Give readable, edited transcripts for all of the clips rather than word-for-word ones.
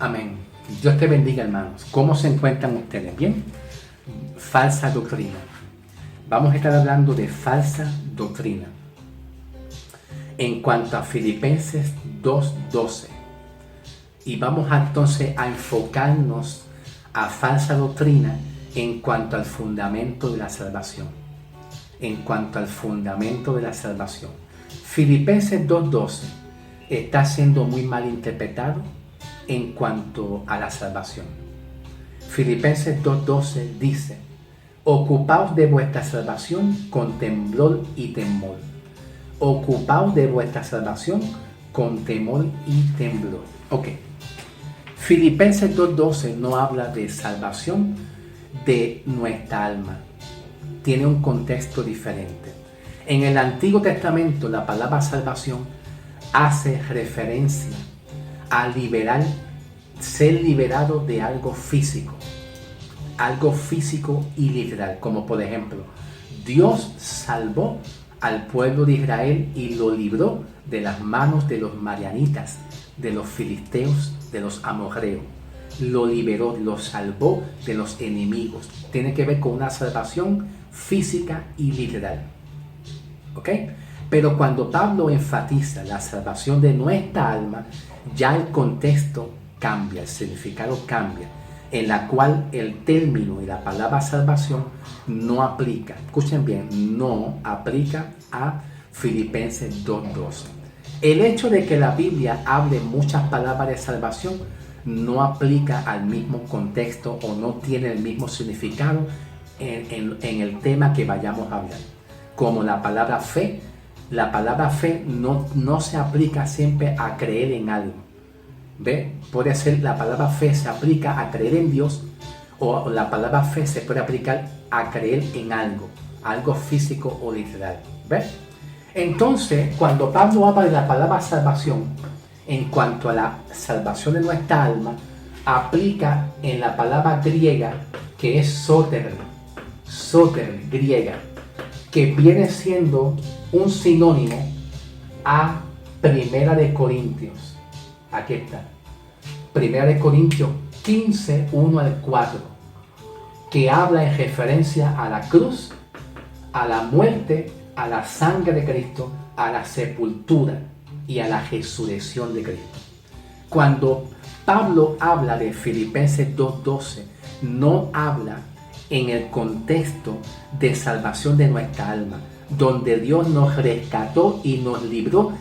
Amén. Dios te bendiga, hermanos. ¿Cómo se encuentran ustedes? ¿Bien? Falsa doctrina. Vamos a estar hablando de falsa doctrina. En cuanto a Filipenses 2:12. Y vamos entonces a enfocarnos a falsa doctrina en cuanto al fundamento de la salvación. En cuanto al fundamento de la salvación. Filipenses 2:12 está siendo muy mal interpretado en cuanto a la salvación. Filipenses 2:12 dice: ocupaos de vuestra salvación con temblor y temor. Ocupaos de vuestra salvación con temor y temblor. Ok. Filipenses 2:12 no habla de salvación de nuestra alma. Tiene un contexto diferente. En el Antiguo Testamento la palabra salvación hace referencia a ser liberado de algo físico y literal, como por ejemplo, Dios salvó al pueblo de Israel y lo libró de las manos de los madianitas, de los filisteos, de los amorreos. Lo liberó, lo salvó de los enemigos. Tiene que ver con una salvación física y literal. ¿Ok? Pero cuando Pablo enfatiza la salvación de nuestra alma, ya el contexto cambia, el significado cambia, en la cual el término y la palabra salvación no aplica. Escuchen bien, no aplica a Filipenses 2:12. El hecho de que la Biblia hable muchas palabras de salvación no aplica al mismo contexto o no tiene el mismo significado en el tema que vayamos a hablar. Como la palabra fe no se aplica siempre a creer en algo. ¿Ve? Puede ser la palabra fe se aplica a creer en Dios, o la palabra fe se puede aplicar a creer en algo físico o literal. ¿Ve? Entonces, cuando Pablo habla de la palabra salvación, en cuanto a la salvación de nuestra alma, aplica en la palabra griega que es soter griega, que viene siendo un sinónimo a Primera de Corintios. Aquí está. Primera de Corintios 15, 1 al 4, que habla en referencia a la cruz, a la muerte, a la sangre de Cristo, a la sepultura y a la resurrección de Cristo. Cuando Pablo habla de Filipenses 2:12, no habla en el contexto de salvación de nuestra alma, donde Dios nos rescató y nos libró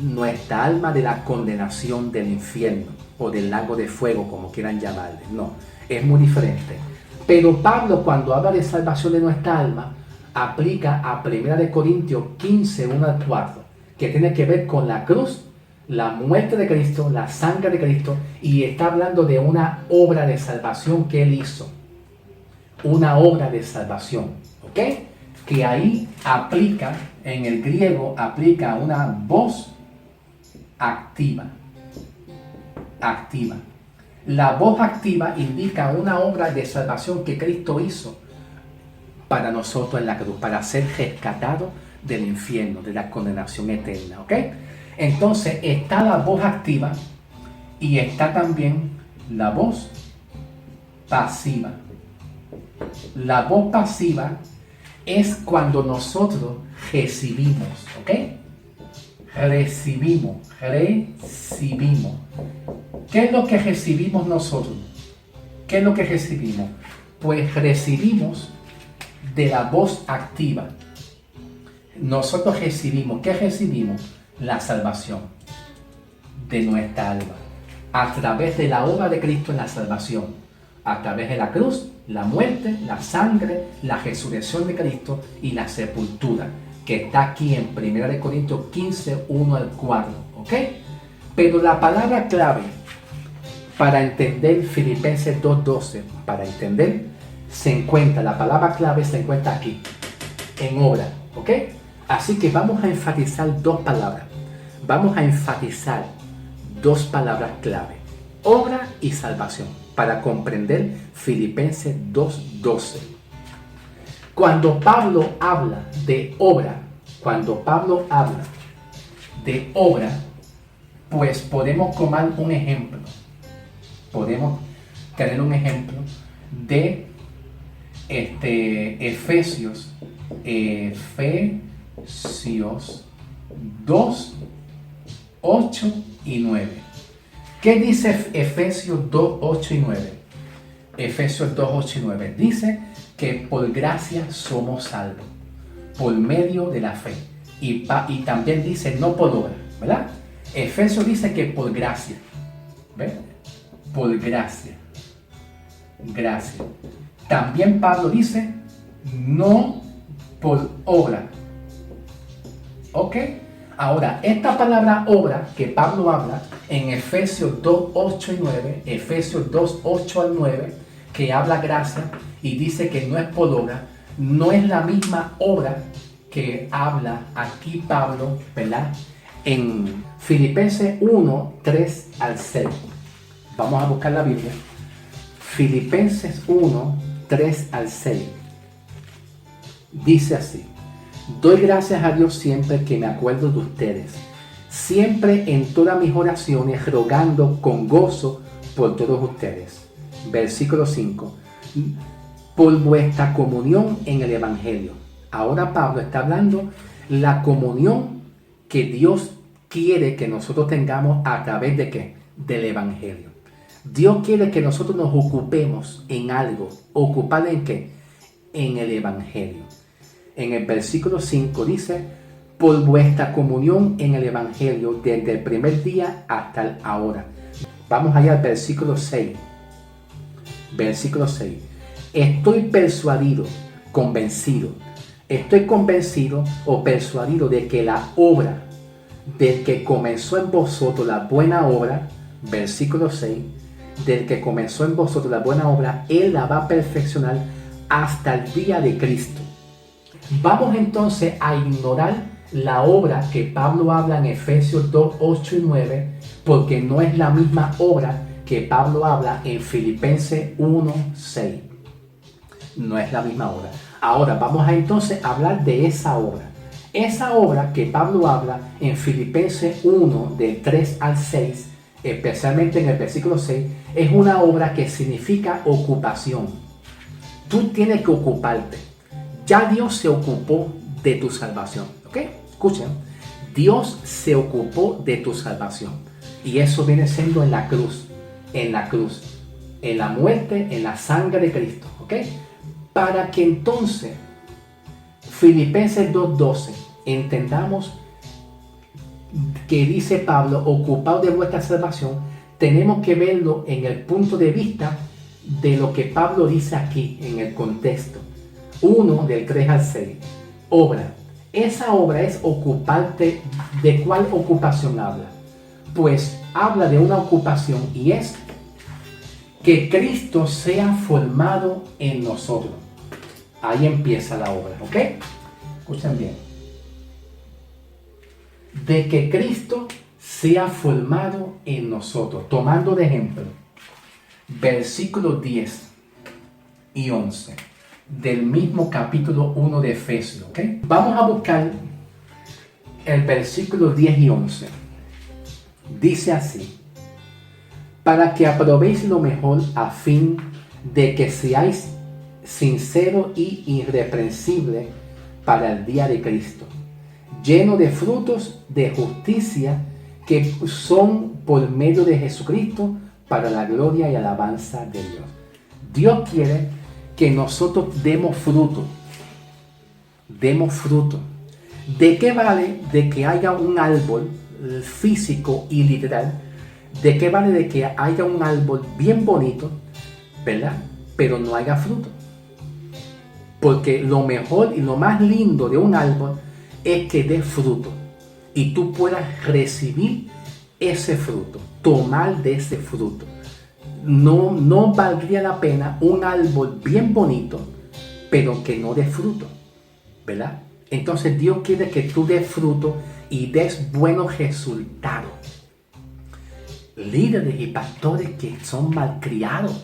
nuestra alma de la condenación del infierno o del lago de fuego, como quieran llamarle. No, es muy diferente. Pero Pablo, cuando habla de salvación de nuestra alma, aplica a 1 Corintios 15, 1 al 4, que tiene que ver con la cruz, la muerte de Cristo, la sangre de Cristo, y está hablando de una obra de salvación que Él hizo. Una obra de salvación, ¿ok? Que ahí aplica, en el griego, aplica una voz activa. La voz activa indica una obra de salvación que Cristo hizo para nosotros en la cruz, para ser rescatado del infierno, de la condenación eterna, ¿ok? Entonces está la voz activa y está también la voz pasiva. La voz pasiva es cuando nosotros recibimos, ¿ok? Recibimos. ¿Qué es lo que recibimos nosotros? ¿Qué es lo que recibimos? Pues recibimos de la voz activa. Nosotros recibimos, ¿qué recibimos? La salvación de nuestra alma, a través de la obra de Cristo en la salvación, a través de la cruz, la muerte, la sangre, la resurrección de Cristo y la sepultura, que está aquí en 1 Corintios 15, 1 al 4, ¿ok? Pero la palabra clave para entender Filipenses 2:12, para entender, la palabra clave se encuentra aquí, en obra, ¿ok? Así que vamos a enfatizar dos palabras. Vamos a enfatizar dos palabras clave: obra y salvación, para comprender Filipenses 2:12. Cuando Pablo habla de obra, pues podemos tomar un ejemplo. podemos tener un ejemplo de Efesios 2, 8 y 9. ¿Qué dice Efesios 2, 8 y 9? Efesios 2, 8 y 9 dice que por gracia somos salvos, por medio de la fe. Y también dice no por obra, ¿verdad? Efesios dice que por gracia, ¿ves? Por gracia. Gracia. También Pablo dice no por obra. ¿Ok? Ahora, esta palabra obra que Pablo habla en Efesios 2, 8 y 9, Efesios 2, 8 al 9, que habla gracia y dice que no es por obra, no es la misma obra que habla aquí Pablo, ¿verdad? En Filipenses 1, 3 al 6. Vamos a buscar la Biblia. Filipenses 1, 3 al 6. Dice así: doy gracias a Dios siempre que me acuerdo de ustedes, siempre en todas mis oraciones rogando con gozo por todos ustedes. Versículo 5. Por vuestra comunión en el Evangelio. Ahora Pablo está hablando la comunión que Dios quiere que nosotros tengamos a través de ¿qué? Del Evangelio. Dios quiere que nosotros nos ocupemos en algo. ¿Ocupar en qué? En el Evangelio. En el versículo 5 dice, por vuestra comunión en el Evangelio desde el primer día hasta ahora. Vamos allá al versículo 6. Versículo 6. Estoy persuadido, convencido o persuadido de que la obra del que comenzó en vosotros la buena obra, versículo 6, del que comenzó en vosotros la buena obra, Él la va a perfeccionar hasta el día de Cristo. Vamos entonces a ignorar la obra que Pablo habla en Efesios 2, 8 y 9, porque no es la misma obra que Pablo habla en Filipenses 1, 6. No es la misma obra. Ahora vamos a entonces hablar de esa obra. Esa obra que Pablo habla en Filipenses 1, del 3 al 6, especialmente en el versículo 6, es una obra que significa ocupación. Tú tienes que ocuparte. Ya Dios se ocupó de tu salvación. ¿Ok? Escuchen. Dios se ocupó de tu salvación. Y eso viene siendo en la cruz. En la cruz. En la muerte, en la sangre de Cristo. ¿Ok? Para que entonces Filipenses 2:12 entendamos que dice Pablo, ocupado de vuestra salvación, tenemos que verlo en el punto de vista de lo que Pablo dice aquí, en el contexto. 1 del 3 al 6. Obra. Esa obra es ocuparte. ¿De cuál ocupación habla? Pues habla de una ocupación y es que Cristo sea formado en nosotros. Ahí empieza la obra, ¿ok? Escuchen bien. De que Cristo sea formado en nosotros. Tomando de ejemplo, versículos 10 y 11 del mismo capítulo 1 de Efesios, ¿ok? Vamos a buscar el versículo 10 y 11. Dice así: para que aprobéis lo mejor a fin de que seáis sinceros y irreprensibles para el día de Cristo, lleno de frutos de justicia que son por medio de Jesucristo para la gloria y alabanza de Dios. Dios quiere que nosotros demos fruto. Demos fruto. ¿De qué vale de que haya un árbol físico y literal? ¿De qué vale de que haya un árbol bien bonito, ¿verdad? Pero no haya fruto? Porque lo mejor y lo más lindo de un árbol es que dé fruto y tú puedas recibir ese fruto, tomar de ese fruto. No valdría la pena un árbol bien bonito, pero que no dé fruto, ¿verdad? Entonces Dios quiere que tú des fruto y des buenos resultados. Líderes y pastores que son malcriados,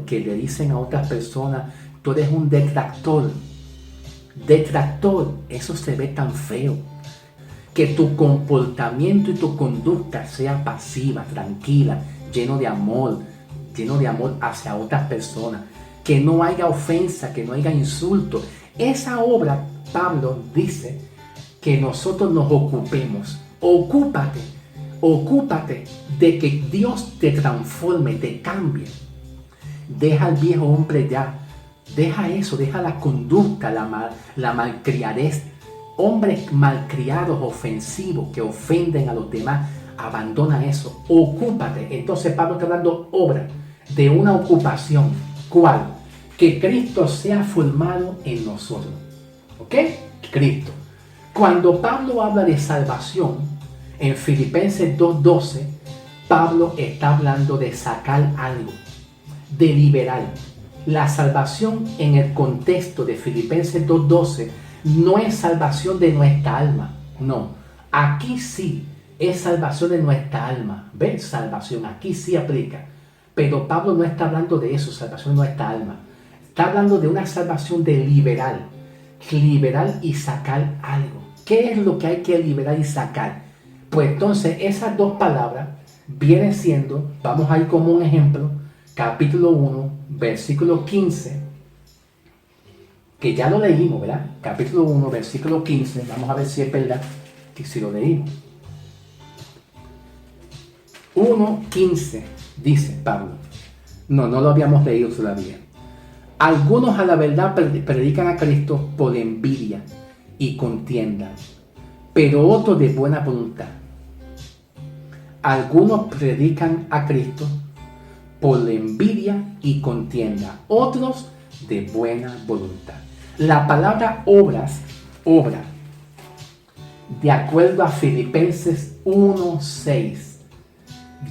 que le dicen a otras personas, tú eres un detractor. Detractor, eso se ve tan feo. Que tu comportamiento y tu conducta sea pasiva, tranquila, lleno de amor hacia otras personas, que no haya ofensa, que no haya insulto. Esa obra, Pablo dice que nosotros nos ocupemos. Ocúpate de que Dios te transforme, te cambie. Deja al viejo hombre ya. Deja eso, deja la conducta, la malcriadez. Hombres malcriados, ofensivos, que ofenden a los demás. Abandona eso. Ocúpate. Entonces Pablo está dando obra de una ocupación. ¿Cuál? Que Cristo sea formado en nosotros. ¿Ok? Cristo. Cuando Pablo habla de salvación, en Filipenses 2:12, Pablo está hablando de sacar algo, de liberar. La salvación en el contexto de Filipenses 2:12 no es salvación de nuestra alma, no. Aquí sí es salvación de nuestra alma. ¿Ves? Salvación, aquí sí aplica. Pero Pablo no está hablando de eso, salvación de nuestra alma. Está hablando de una salvación de liberar y sacar algo. ¿Qué es lo que hay que liberar y sacar? Pues entonces esas dos palabras vienen siendo, vamos a ir como un ejemplo, capítulo 1, versículo 15, que ya lo leímos, ¿verdad? Capítulo 1, versículo 15, vamos a ver si es verdad que si lo leímos. 1:15 dice Pablo. No lo habíamos leído todavía. Algunos a la verdad predican a Cristo por envidia y contienda, pero otros de buena voluntad. Algunos predican a Cristo por envidia y contienda, otros de buena voluntad. La palabra obra, de acuerdo a Filipenses 1:6,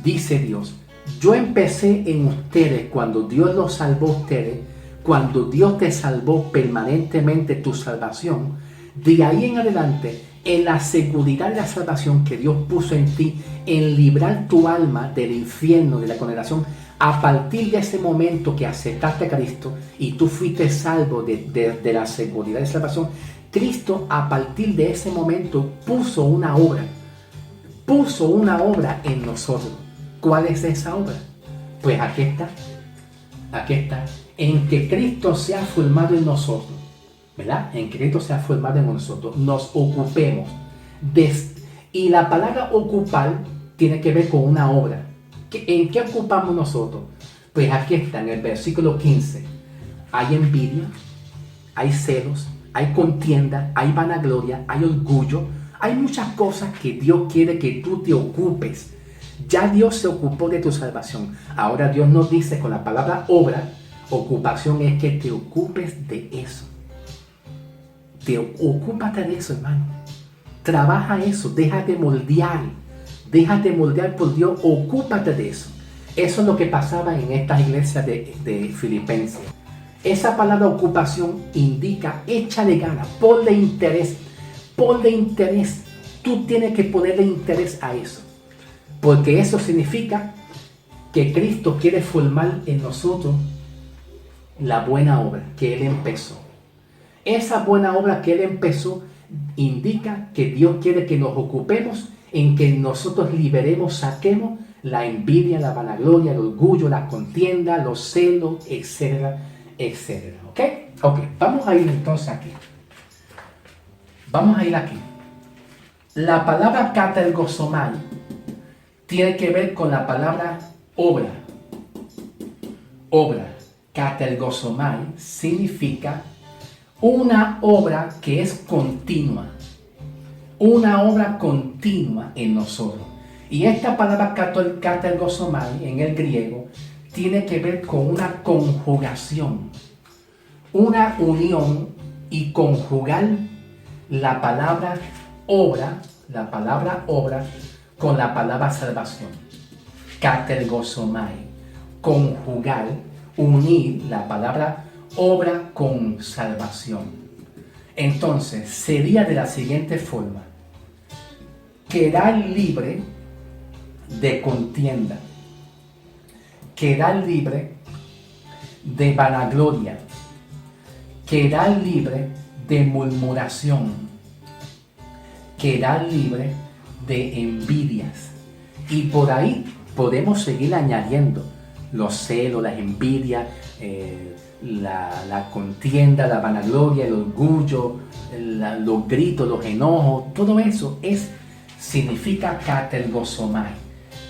dice Dios: yo empecé en ustedes cuando Dios los salvó a ustedes, cuando Dios te salvó permanentemente tu salvación. De ahí en adelante, en la seguridad de la salvación que Dios puso en ti, en librar tu alma del infierno, de la condenación, a partir de ese momento que aceptaste a Cristo y tú fuiste salvo de la seguridad de salvación, Cristo a partir de ese momento puso una obra en nosotros. ¿Cuál es esa obra? Pues aquí está, en que Cristo sea formado en nosotros, ¿verdad? En que Cristo sea formado en nosotros, nos ocupemos. Y la palabra ocupar tiene que ver con una obra. ¿En qué ocupamos nosotros? Pues aquí está, en el versículo 15. Hay envidia, hay celos, hay contienda, hay vanagloria, hay orgullo, hay muchas cosas que Dios quiere que tú te ocupes. Ya Dios se ocupó de tu salvación. Ahora Dios nos dice con la palabra obra, ocupación, es que te ocupes de eso. Ocúpate de eso, hermano. Trabaja eso, déjate moldear por Dios, ocúpate de eso. Eso es lo que pasaba en estas iglesias de Filipenses. Esa palabra ocupación indica échale ganas, ponle interés. Tú tienes que ponerle interés a eso, porque eso significa que Cristo quiere formar en nosotros la buena obra que Él empezó. Esa buena obra que Él empezó indica que Dios quiere que nos ocupemos en que nosotros liberemos, saquemos la envidia, la vanagloria, el orgullo, la contienda, los celos, etcétera, etcétera. ¿Ok? Vamos a ir entonces aquí. La palabra katergosomai tiene que ver con la palabra obra. Katergosomai significa una obra que es continua. Una obra continua en nosotros. Y esta palabra katergosomai en el griego tiene que ver con una conjugación, una unión y conjugar la palabra obra con la palabra salvación. Katergosomai, conjugar, unir la palabra obra con salvación. Entonces sería de la siguiente forma: quedar libre de contienda, quedar libre de vanagloria, quedar libre de murmuración, quedar libre de envidias. Y por ahí podemos seguir añadiendo los celos, las envidias, la contienda, la vanagloria, el orgullo, los gritos, los enojos. Todo eso significa katergosomai,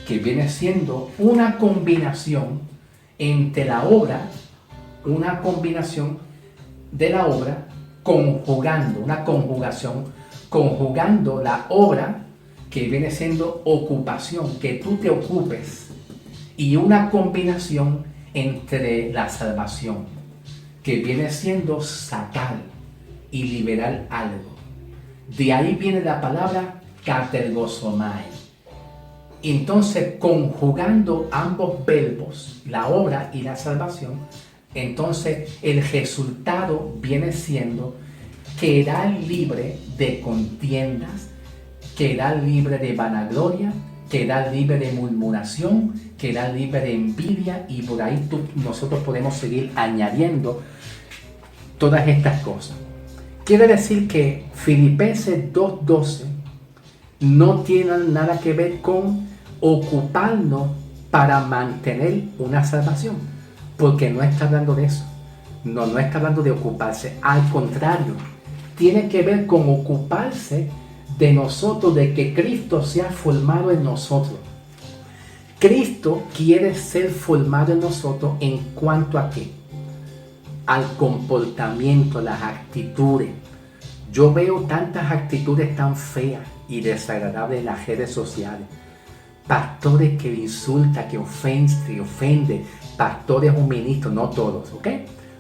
que viene siendo una combinación entre la obra, una combinación de la obra conjugando, una conjugación, conjugando la obra que viene siendo ocupación, que tú te ocupes, y una combinación entre la salvación, que viene siendo sacar y liberar algo. De ahí viene la palabra katergosomai. Entonces, conjugando ambos verbos, la obra y la salvación, entonces el resultado viene siendo quedar libre de contiendas, quedar libre de vanagloria, quedar libre de murmuración, quedar libre de envidia, y por ahí nosotros podemos seguir añadiendo todas estas cosas. Quiere decir que Filipenses 2:12 no tiene nada que ver con ocuparnos para mantener una salvación, porque no está hablando de eso. No está hablando de ocuparse. Al contrario, tiene que ver con ocuparse de nosotros, de que Cristo sea formado en nosotros. Cristo quiere ser formado en nosotros en cuanto a qué? Al comportamiento, las actitudes. Yo veo tantas actitudes tan feas y desagradables en las redes sociales. Pastores que insultan, que ofenden, pastores o ministros, no todos, ¿ok?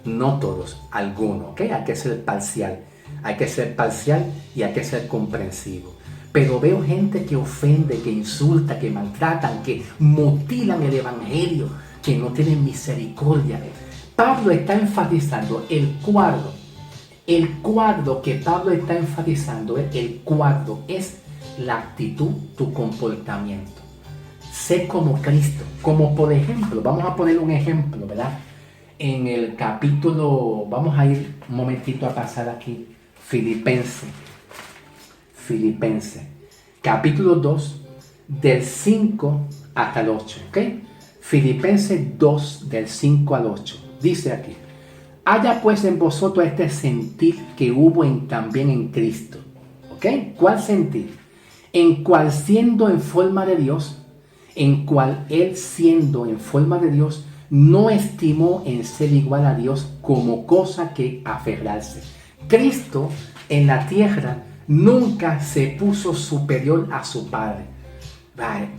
No todos, algunos, ¿ok? Hay que ser parcial y hay que ser comprensivo. Pero veo gente que ofende, que insulta, que maltratan, que mutilan el evangelio, que no tienen misericordia. Pablo está enfatizando el cuadro que Pablo está enfatizando, es la actitud, tu comportamiento. Sé como Cristo, como por ejemplo, vamos a poner un ejemplo, ¿verdad? En el capítulo, vamos a ir un momentito a pasar aquí, Filipenses, capítulo 2, del 5 hasta el 8, ¿ok? Filipenses 2, del 5 al 8, dice aquí: haya pues en vosotros este sentir que hubo también en Cristo, ¿ok? ¿Cuál sentir? En cual siendo en forma de Dios, no estimó en ser igual a Dios como cosa que aferrarse. Cristo en la tierra nunca se puso superior a su Padre.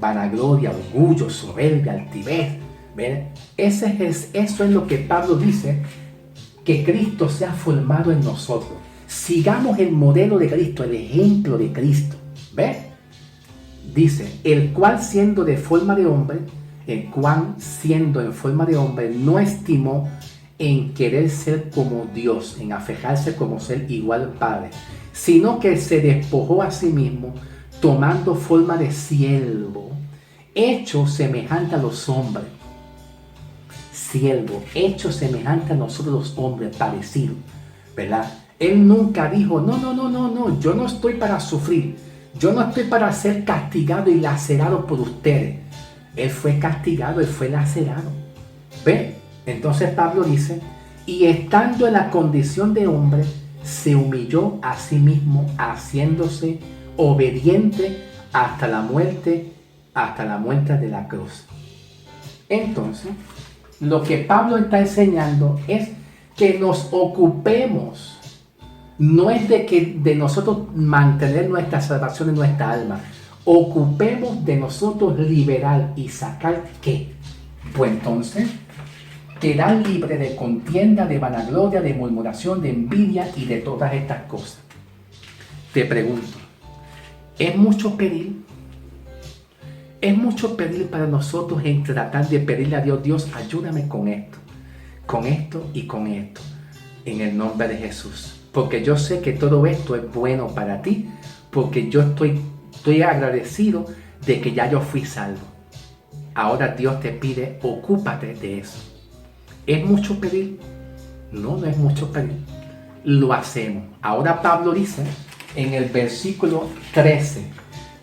Vanagloria, orgullo, soberbia, altivez. ¿Ven? Eso es lo que Pablo dice, que Cristo se ha formado en nosotros. Sigamos el modelo de Cristo, el ejemplo de Cristo. ¿Ven? Dice, el cual siendo en forma de hombre, no estimó en querer ser como Dios, en aferrarse como ser igual al Padre, sino que se despojó a sí mismo, tomando forma de siervo, hecho semejante a los hombres. Siervo, hecho semejante a nosotros los hombres, parecido, ¿verdad? Él nunca dijo, no, yo no estoy para sufrir, yo no estoy para ser castigado y lacerado por ustedes. Él fue castigado, él fue lacerado. ¿Ve? Entonces Pablo dice, y estando en la condición de hombre, se humilló a sí mismo, haciéndose obediente hasta la muerte de la cruz. Entonces, lo que Pablo está enseñando es que nos ocupemos. No es de nosotros mantener nuestra salvación en nuestra alma. Ocupemos de nosotros liberar y sacar ¿qué? Pues entonces, quedar libre de contienda, de vanagloria, de murmuración, de envidia y de todas estas cosas. Te pregunto, ¿es mucho pedir? ¿Es mucho pedir para nosotros en tratar de pedirle a Dios, Dios, ayúdame con esto y con esto, en el nombre de Jesús? Porque yo sé que todo esto es bueno para ti, porque yo estoy agradecido de que ya yo fui salvo. Ahora Dios te pide, ocúpate de eso. ¿Es mucho pedir? No es mucho pedir. Lo hacemos. Ahora Pablo dice en el versículo 13,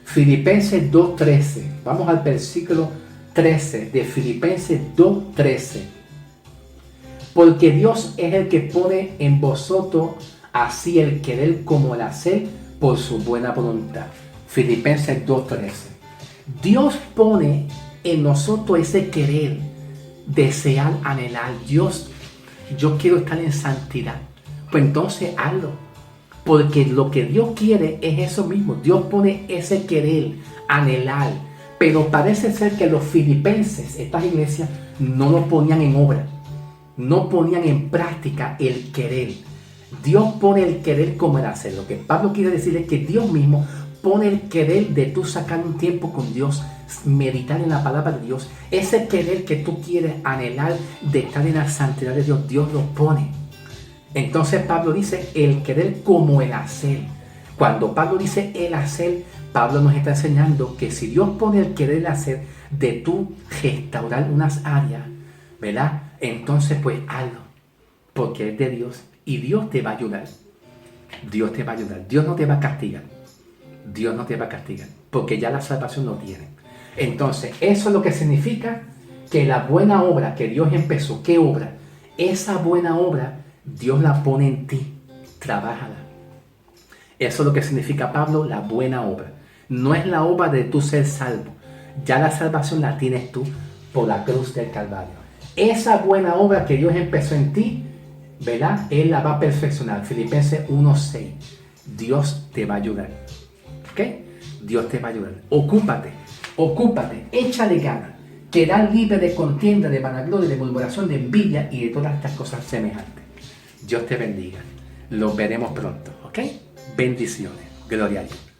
Filipenses 2:13. Vamos al versículo 13 de Filipenses 2:13. Porque Dios es el que pone en vosotros así el querer como el hacer por su buena voluntad. Filipenses 2:13. Dios pone en nosotros ese querer, desear, anhelar. Dios, yo quiero estar en santidad. Pues entonces hazlo. Porque lo que Dios quiere es eso mismo. Dios pone ese querer, anhelar. Pero parece ser que los filipenses, estas iglesias, no lo ponían en obra. No ponían en práctica el querer. Dios pone el querer como el hacer. Lo que Pablo quiere decir es que Dios mismo pone el querer de tú sacar un tiempo con Dios, meditar en la palabra de Dios. Ese querer que tú quieres anhelar de estar en la santidad de Dios, Dios lo pone. Entonces Pablo dice el querer como el hacer. Cuando Pablo dice el hacer, Pablo nos está enseñando que si Dios pone el querer y el hacer de tú restaurar unas áreas, ¿verdad? Entonces pues hazlo, porque es de Dios y Dios te va a ayudar. Dios te va a ayudar. Dios no te va a castigar. Dios no te va a castigar, porque ya la salvación lo tiene. Entonces, eso es lo que significa que la buena obra que Dios empezó, ¿qué obra? Esa buena obra Dios la pone en ti, trabájala. Eso es lo que significa, Pablo, la buena obra. No es la obra de tú ser salvo. Ya la salvación la tienes tú por la cruz del Calvario. Esa buena obra que Dios empezó en ti, ¿verdad? Él la va a perfeccionar. Filipenses 1:6. Dios te va a ayudar. ¿Ok? Dios te va a ayudar. Ocúpate, échale ganas. Quedar libre de contienda, de vanagloria, de murmuración, de envidia y de todas estas cosas semejantes. Dios te bendiga. Los veremos pronto, ¿ok? Bendiciones. Gloria a Dios.